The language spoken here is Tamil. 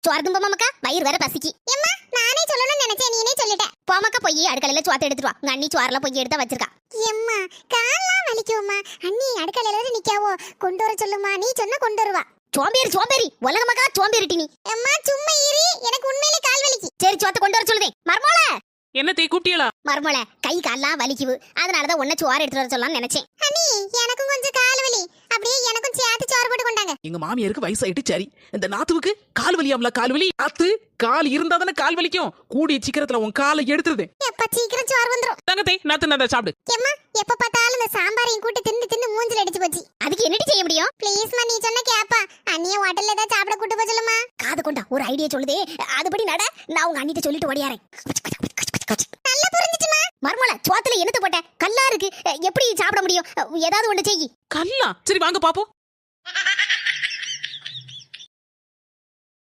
சோறு தும்பமாக்கா வயிறு வேற பசிக்கு. எம்மா நானே சொல்லணும்னு நினைச்சேன் நீனே சொல்லிட்ட. போமாக்கா போய் அடுக்கலையில சோத்தை எடுத்துட்டு வா. உங்க அண்ணி சோறுல போய் எடுத்தா வச்சிருக்கா. எம்மா கால்லாம் வலிக்குமா அண்ணி அடுக்கலையில நிக்காவோ கொண்டு வர சொல்லுமா நீ சொன்ன கொண்டு வருவா. சோம்பேறி உலகமாக்கா சோம்பேறிட்டி நீ. எம்மா சும்மா இரு எனக்கு உண்மையிலே கால் வலிக்கு. சரி சோத்தை கொண்டு வர சொல்லுதே. மர்மோள என்ன தே கூப்பிட்டியலா? மர்மோள கை கால்லாம் வலிக்குது, அதனாலதான் உன்ன சோறு எடுத்துட்டு வர சொல்லலாம்னு நினைச்சேன். அண்ணி எனக்கும் கொஞ்சம் கால் வலி, அப்படியே எனக்கும் சேர்த்து சோறு போட்டு கொண்டாங்க. எங்க மாமியாருக்கு வயசாயிட்டு சரி, இந்த நாத்துவுக்கு கால் வலியாம்ல. கால் வலி நாத்து கால் இருந்தா தானே கால் வலிக்கும். கூடிய சீக்கிரத்துல உன் காலை எடுத்துருது. எப்ப சீக்கிரம் சோறு வந்துரும். தங்கத்தை நாத்து நட சாப்பிடு. எம்மா எப்ப பார்த்தாலும் இந்த சாம்பாரையும் கூட்டி தின்னு தின்னு மூஞ்சில அடிச்சு போச்சு. அதுக்கு என்னடி செய்ய முடியும்? ப்ளீஸ் நீ சொன்ன கேப்பா. அண்ணிய ஹோட்டல்ல ஏதாவது சாப்பிட கூட்டு போக சொல்லுமா. காது கொண்டா ஒரு ஐடியா சொல்லுதே, அதுபடி நட. நான் உங்க அண்ணிட்ட சொல்லிட்டு ஓடியாரேன். நல்லா புரிஞ்சுச்சுமா. மர்மோள சோத்துல என்னத்து போட்ட? கல்லா இருக்கு, எப்படி சாப்பிட முடியும்? ஏதாவது ஒண்ணு செய். கல்லா? சரி வாங்க பாப்போம்.